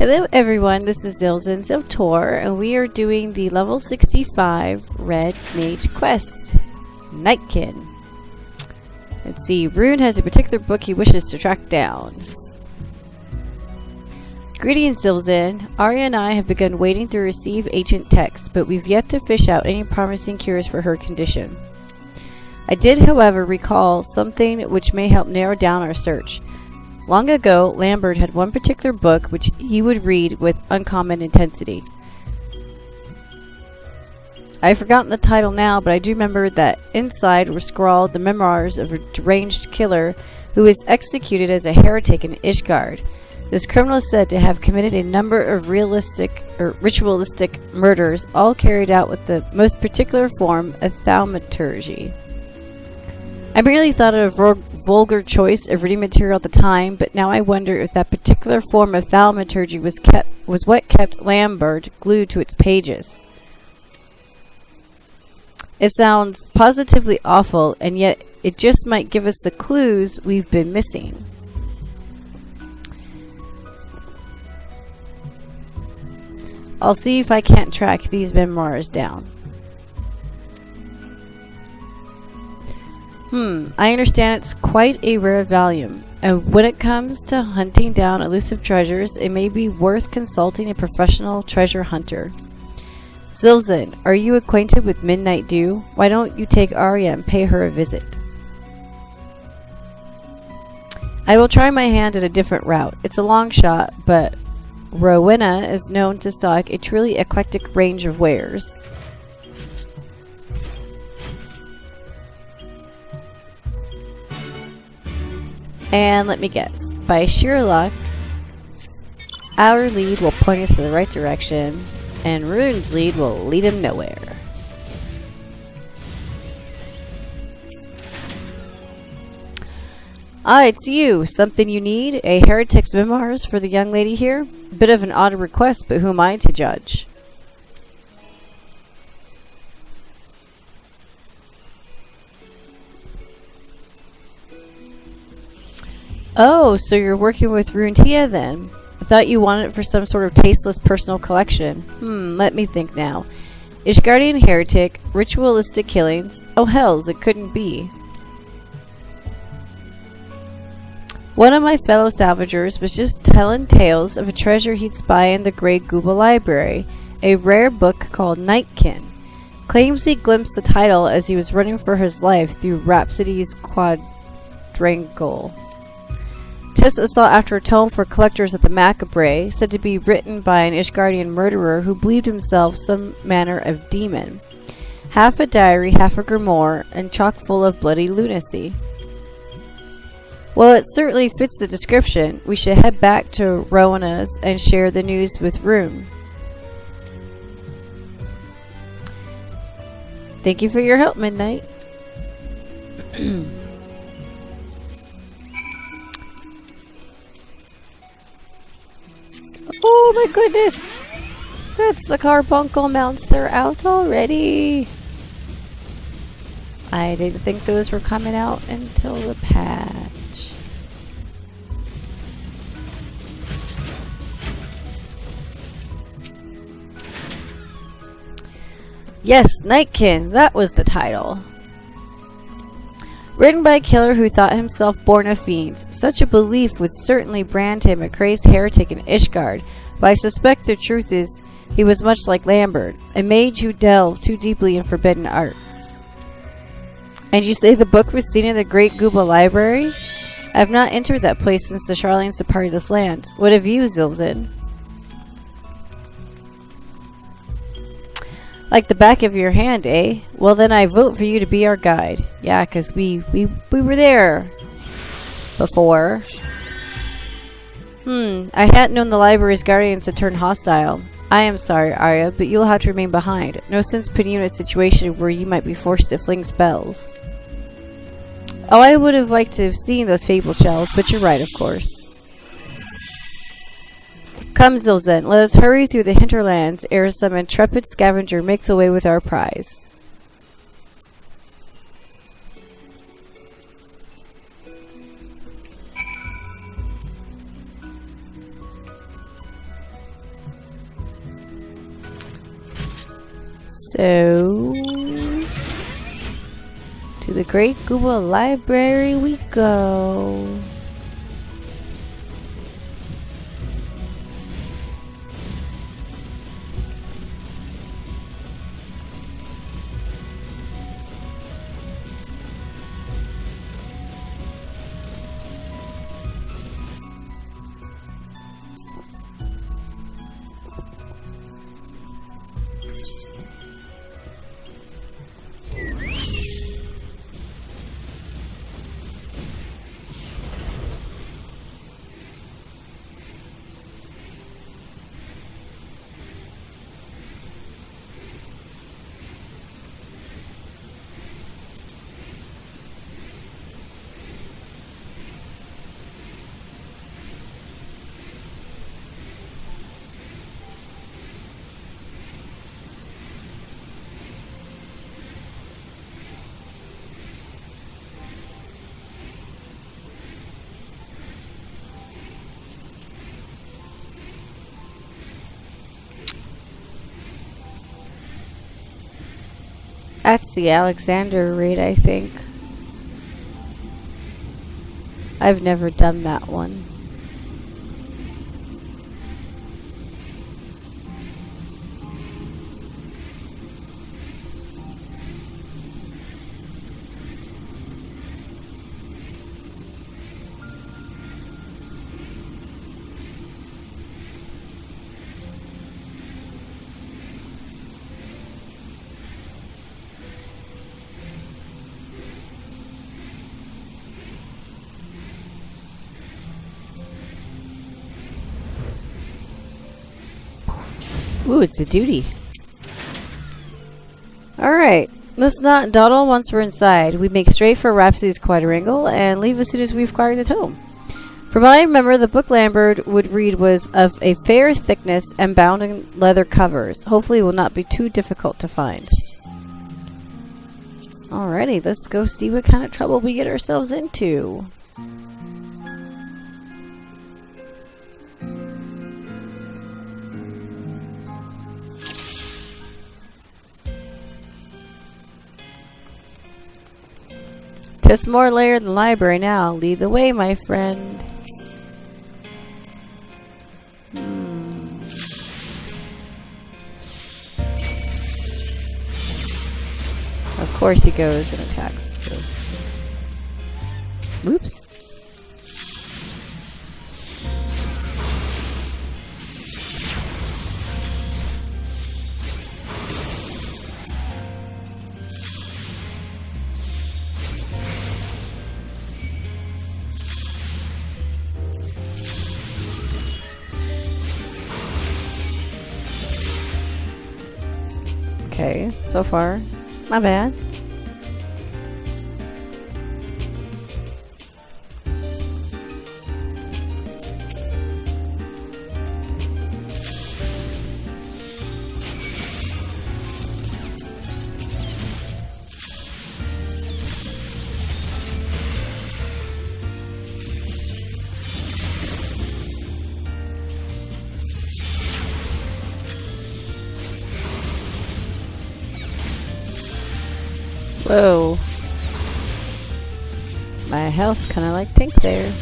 Hello everyone, this is Zilzin of Tor, and we are doing the level 65 Red Mage quest, NIghtkin. Let's see, Rune has a particular book he wishes to track down. Greetings Zilzin, Arya and I have begun waiting to receive ancient texts, but we've yet to fish out any promising cures for her condition. I did, however, recall something which may help narrow down our search. Long ago, Lambert had one particular book which he would read with uncommon intensity. I've forgotten the title now, but I do remember that inside were scrawled the memoirs of a deranged killer who was executed as a heretic in Ishgard. This criminal is said to have committed a number of ritualistic murders, all carried out with the most particular form of thaumaturgy. I merely thought it a vulgar choice of reading material at the time, but now I wonder if that particular form of thaumaturgy was what kept Lambert glued to its pages. It sounds positively awful, and yet it just might give us the clues we've been missing. I'll see if I can't track these memoirs down. I understand it's quite a rare volume, and when it comes to hunting down elusive treasures, it may be worth consulting a professional treasure hunter. Zilzin, are you acquainted with Midnight Dew? Why don't you take Arya and pay her a visit? I will try my hand at a different route. It's a long shot, but Rowena is known to stock a truly eclectic range of wares. And let me guess, by sheer luck, our lead will point us to the right direction, and Rune's lead will lead him nowhere. It's you. Something you need? A heretic's memoirs for the young lady here? Bit of an odd request, but who am I to judge? Oh, so you're working with Runetia then? I thought you wanted it for some sort of tasteless personal collection. Let me think now. Ishgardian heretic, ritualistic killings. Oh hells, it couldn't be. One of my fellow salvagers was just telling tales of a treasure he'd spy in the Great Gubal Library, a rare book called NIghtkin. Claims he glimpsed the title as he was running for his life through Rhapsody's quadrangle. Tis a sought after tome for collectors at the Macabre, said to be written by an Ishgardian murderer who believed himself some manner of demon. Half a diary, half a grimoire, and chock full of bloody lunacy. Well, it certainly fits the description. We should head back to Rowena's and share the news with Rune. Thank you for your help, Midnight. Oh my goodness! That's the carbuncle mounts. They're out already. I didn't think those were coming out until the patch. Yes, NIghtkin. That was the title. Written by a killer who thought himself born of fiends. Such a belief would certainly brand him a crazed heretic in Ishgard, but I suspect the truth is he was much like Lambert, a mage who delved too deeply in forbidden arts. And you say the book was seen in the Great Gubal Library? I have not entered that place since the Charlanes departed this land. What have you, Zilzin? Like the back of your hand, eh? Well then I vote for you to be our guide. Yeah, 'cause we were there before. I hadn't known the library's guardians had turned hostile. I am sorry, Arya, but you'll have to remain behind. No sense putting you in a situation where you might be forced to fling spells. Oh, I would have liked to have seen those fable shells, but you're right, of course. Come, Zilzin, let us hurry through the hinterlands ere some intrepid scavenger makes away with our prize. So, to the Great Gubal Library we go. That's the Alexander raid, I think. I've never done that one. Ooh, it's a duty. Alright, let's not dawdle once we're inside. We make straight for Rhapsody's quadrangle and leave as soon as we've acquired the tome. From what I remember, the book Lambert would read was of a fair thickness and bound in leather covers. Hopefully it will not be too difficult to find. Alrighty, let's go see what kind of trouble we get ourselves into. Just more layer than library now. Lead the way, my friend. Of course he goes and attacks. Whoops. Okay, so far, not bad. Whoa. My health kinda like tanked there.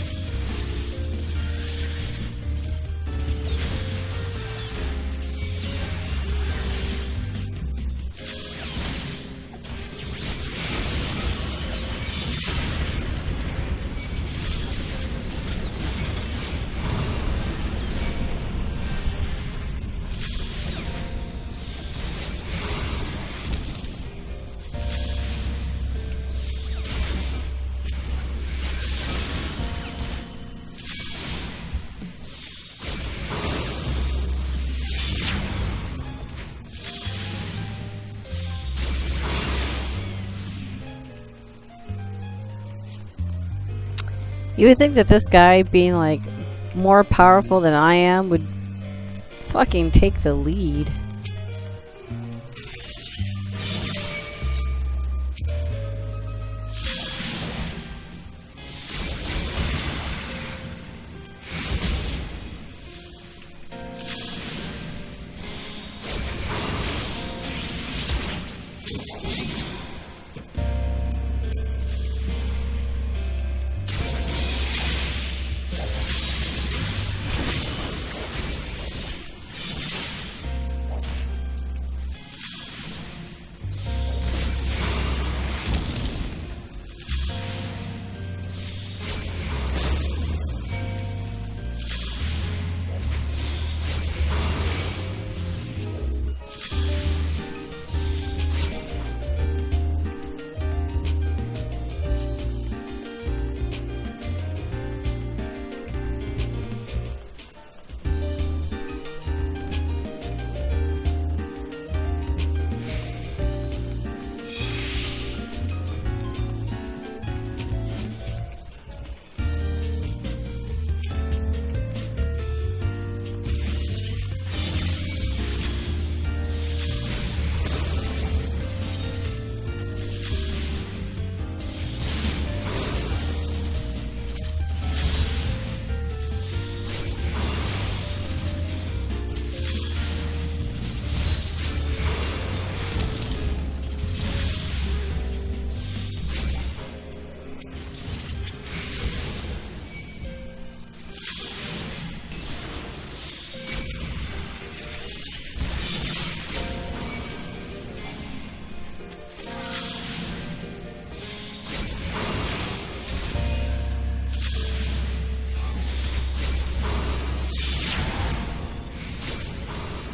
You would think that this guy being like more powerful than I am would fucking take the lead.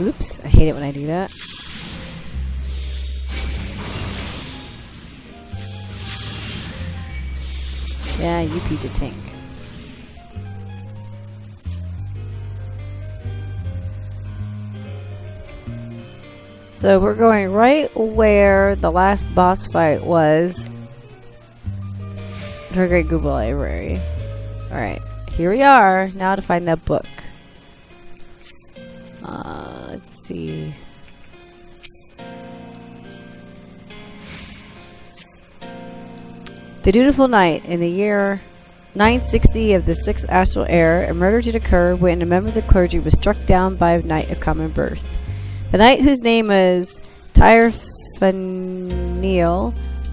Oops, I hate it when I do that. Yeah, you beat the tank. So we're going right where the last boss fight was for Great Gubal Library. Alright, here we are. Now to find that book. Let's see. The dutiful night in the year 960 of the 6th astral era, a murder did occur when a member of the clergy was struck down by a knight of common birth. The knight, whose name was Tyrfaniel,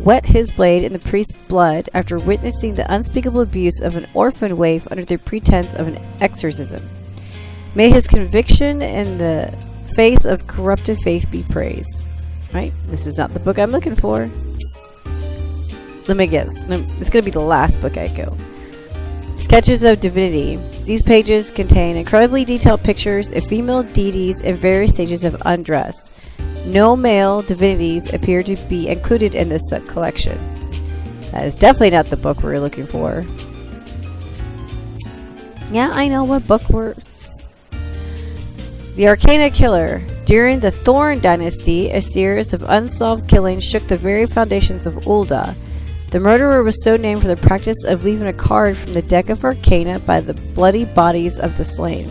wet his blade in the priest's blood after witnessing the unspeakable abuse of an orphan waif under the pretense of an exorcism. May his conviction in the face of corrupted faith be praised. Right? This is not the book I'm looking for. Let me guess. It's going to be the last book I go. Sketches of Divinity. These pages contain incredibly detailed pictures of female deities in various stages of undress. No male divinities appear to be included in this collection. That is definitely not the book we're looking for. Yeah, I know what book we're... The Arcana Killer. During the Thorn Dynasty, a series of unsolved killings shook the very foundations of Ul'dah. The murderer was so named for the practice of leaving a card from the deck of Arcana by the bloody bodies of the slain.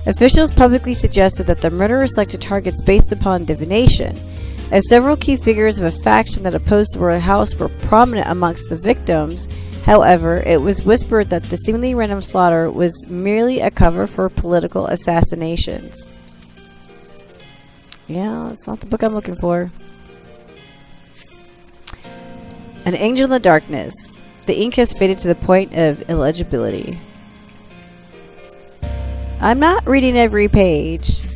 Officials publicly suggested that the murderer selected targets based upon divination, as several key figures of a faction that opposed the royal house were prominent amongst the victims. However, it was whispered that the seemingly random slaughter was merely a cover for political assassinations. Yeah, that's not the book I'm looking for. An Angel in the Darkness. The ink has faded to the point of illegibility. I'm not reading every page.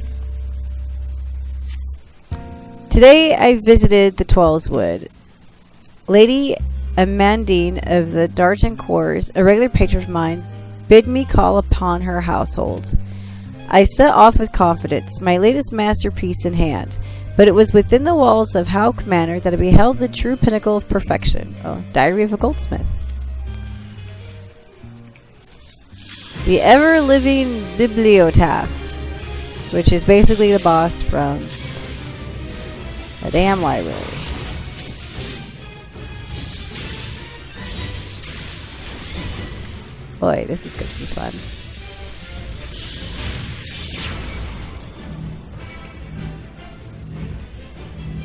Today I visited the Twelveswood. Lady Amandine of the Dartancours, a regular patron of mine, bid me call upon her household. I set off with confidence, my latest masterpiece in hand. But it was within the walls of Houck Manor that I beheld the true pinnacle of perfection. Oh, Diary of a Goldsmith. The ever-living Bibliotaph, which is basically the boss from the damn library. Boy, this is going to be fun.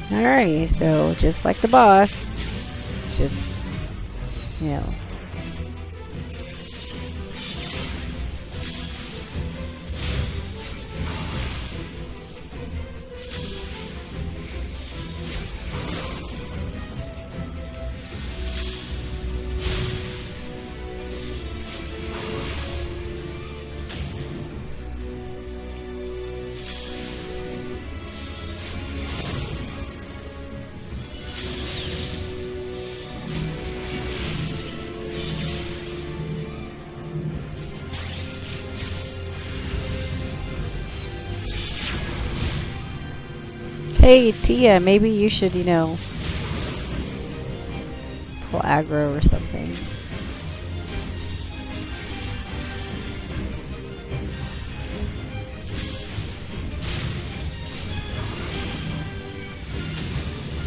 Alrighty, so just like the boss, just, you know. Hey, Tia, maybe you should, you know, pull aggro or something.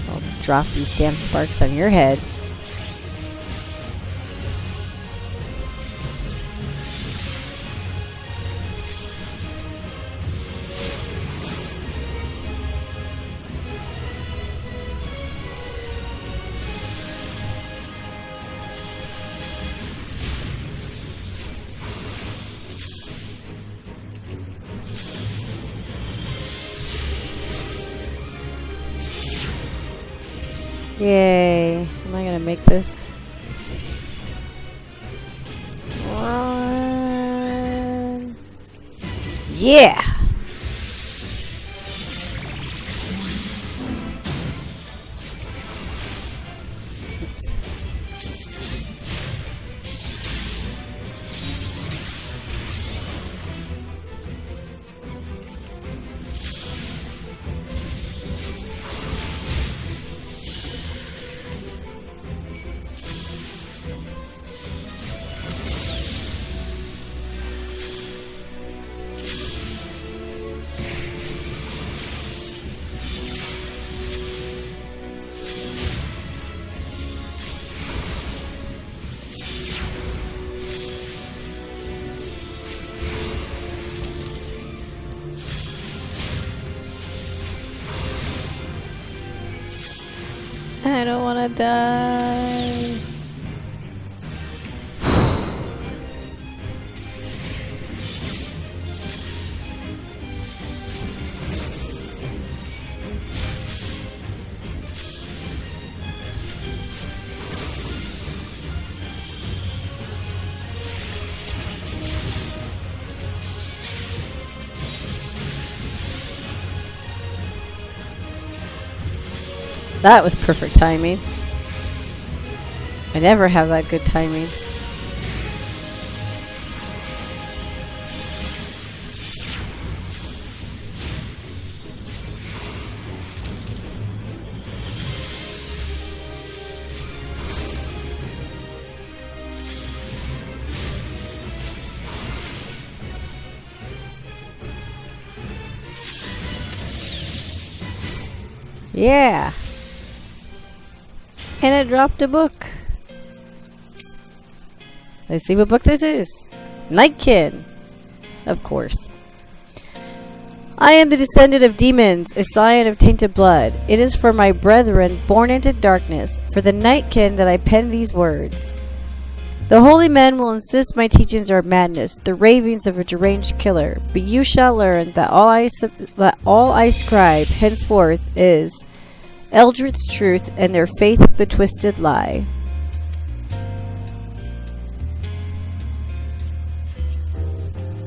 I'll drop these damn sparks on your head. Yay. Am I gonna make this? Run. Yeah! Oops. wanna die. That was perfect timing. I never have that good timing. Yeah. And I dropped a book. Let's see what book this is. NIghtkin. Of course. I am the descendant of demons, a scion of tainted blood. It is for my brethren born into darkness, for the NIghtkin that I pen these words. The holy men will insist my teachings are madness, the ravings of a deranged killer. But you shall learn that all I scribe henceforth is Eldritch truth, and their faith the twisted lie.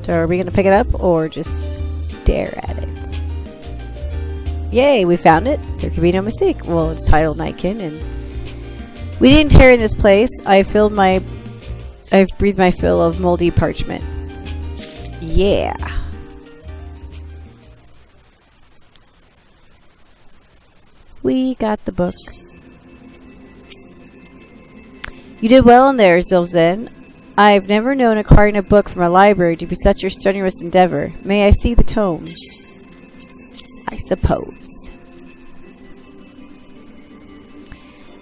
So are we going to pick it up or just stare at it? Yay, we found it. There could be no mistake. Well, it's titled NIghtkin, and we didn't tear in this place. I've breathed my fill of moldy parchment. Yeah. We got the book. You did well in there, Zilzen. I've never known acquiring a book from a library to be such a strenuous endeavor. May I see the tome? I suppose.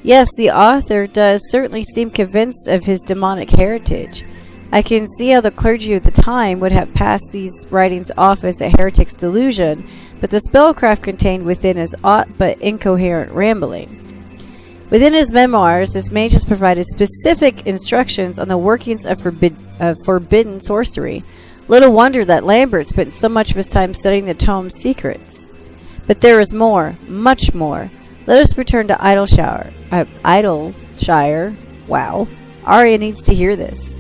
Yes, the author does certainly seem convinced of his demonic heritage. I can see how the clergy of the time would have passed these writings off as a heretic's delusion, but the spellcraft contained within is aught but incoherent rambling. Within his memoirs, this mage has provided specific instructions on the workings of forbidden sorcery. Little wonder that Lambert spent so much of his time studying the tome's secrets. But there is more, much more. Let us return to Idleshire. Wow. Arya needs to hear this.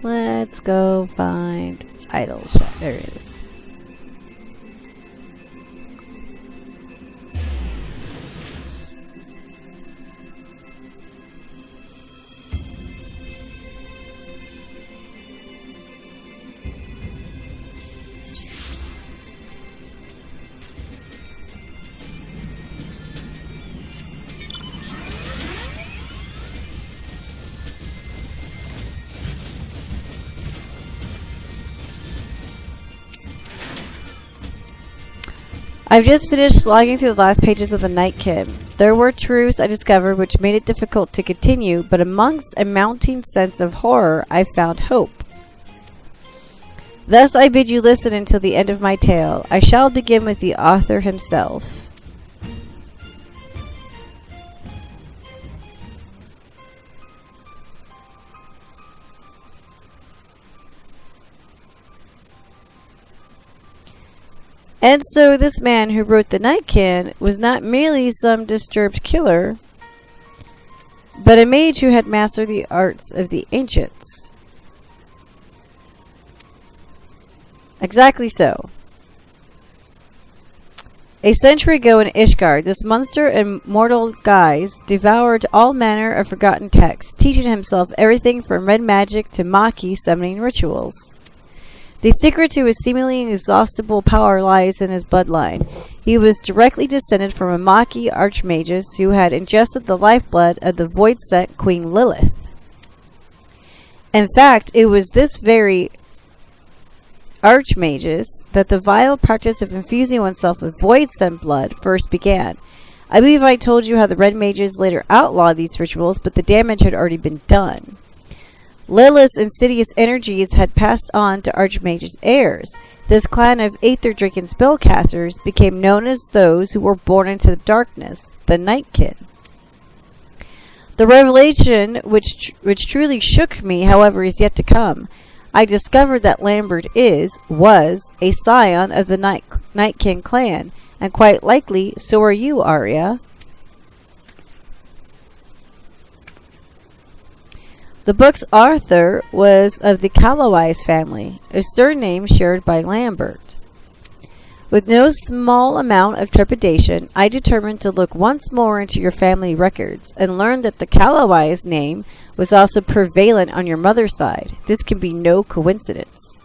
Let's go find Idleshire. There it is. I've just finished slogging through the last pages of the NIghtkin. There were truths I discovered which made it difficult to continue, but amongst a mounting sense of horror, I found hope. Thus I bid you listen until the end of my tale. I shall begin with the author himself. And so this man who wrote the NIghtkin was not merely some disturbed killer, but a mage who had mastered the arts of the ancients. Exactly so. A century ago in Ishgard, this monster in mortal guise devoured all manner of forgotten texts, teaching himself everything from red magic to Maki summoning rituals. The secret to his seemingly inexhaustible power lies in his bloodline. He was directly descended from a Maki archmages who had ingested the lifeblood of the void-sent Queen Lilith. In fact, it was this very archmages that the vile practice of infusing oneself with void-sent blood first began. I believe I told you how the red mages later outlawed these rituals, but the damage had already been done. Lilith's insidious energies had passed on to Archmage's heirs. This clan of aether-drinking spellcasters became known as those who were born into the darkness, the NIghtkin. The revelation which truly shook me, however, is yet to come. I discovered that Lambert was a scion of the NIghtkin clan, and quite likely so are you, Arya. The book's author was of the Callowise family, a surname shared by Lambert. With no small amount of trepidation, I determined to look once more into your family records and learned that the Callowise name was also prevalent on your mother's side. This can be no coincidence.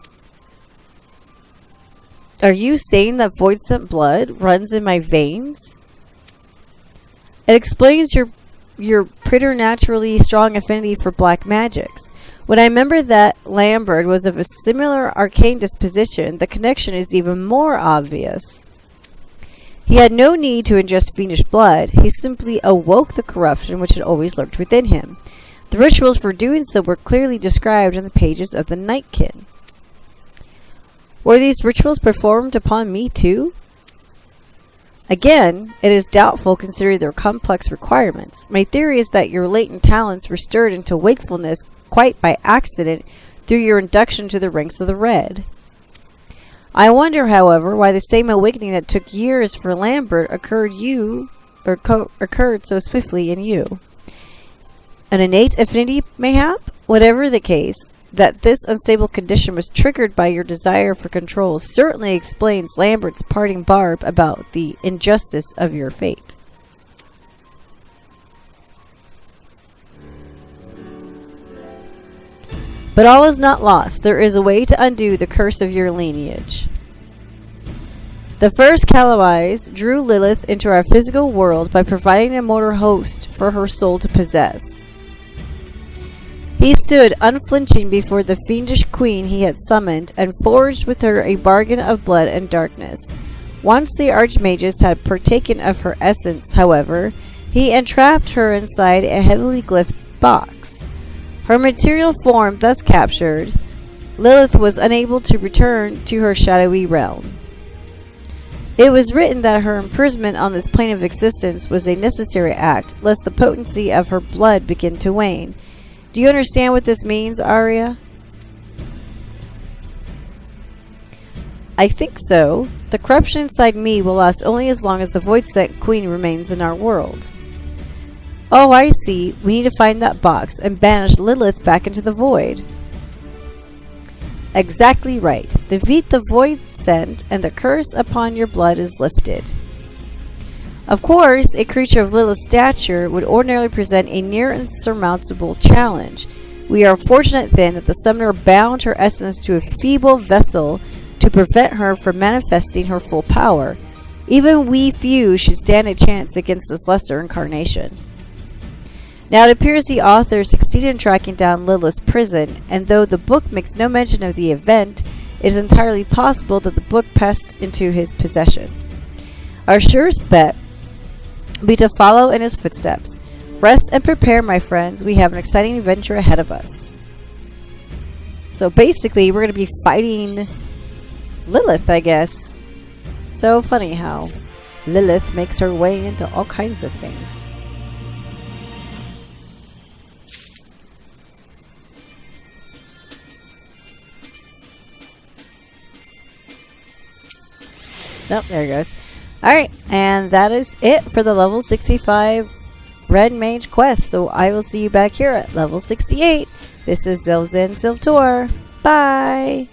Are you saying that void-sent blood runs in my veins? It explains your preternaturally strong affinity for black magics. When I remember that Lambert was of a similar arcane disposition, the connection is even more obvious. He had no need to ingest fiendish blood. He simply awoke the corruption which had always lurked within him. The rituals for doing so were clearly described in the pages of the NIghtkin. Were these rituals performed upon me too? Again, it is doubtful considering their complex requirements. My theory is that your latent talents were stirred into wakefulness quite by accident through your induction to the ranks of the Red. I wonder, however, why the same awakening that took years for Lambert occurred so swiftly in you. An innate affinity, mayhap? Whatever the case, that this unstable condition was triggered by your desire for control certainly explains Lambert's parting barb about the injustice of your fate. But all is not lost. There is a way to undo the curse of your lineage. The first Callowise drew Lilith into our physical world by providing a mortal host for her soul to possess. He stood unflinching before the fiendish queen he had summoned, and forged with her a bargain of blood and darkness. Once the archmages had partaken of her essence, however, he entrapped her inside a heavily glyphed box. Her material form thus captured, Lilith was unable to return to her shadowy realm. It was written that her imprisonment on this plane of existence was a necessary act, lest the potency of her blood begin to wane. Do you understand what this means, Arya? I think so. The corruption inside me will last only as long as the Void-Sent Queen remains in our world. Oh, I see. We need to find that box and banish Lilith back into the void. Exactly right. Defeat the Void-Sent and the curse upon your blood is lifted. Of course, a creature of Lilith's stature would ordinarily present a near insurmountable challenge. We are fortunate then that the summoner bound her essence to a feeble vessel to prevent her from manifesting her full power. Even we few should stand a chance against this lesser incarnation. Now it appears the author succeeded in tracking down Lilith's prison, and though the book makes no mention of the event, it is entirely possible that the book passed into his possession. Our surest bet be to follow in his footsteps. Rest and prepare, my friends. We have an exciting adventure ahead of us. So basically, we're going to be fighting Lilith, I guess. So funny how Lilith makes her way into all kinds of things. Nope, there it goes. Alright, and that is it for the level 65 Red Mage quest. So I will see you back here at level 68. This is Zilzin Siltor. Bye!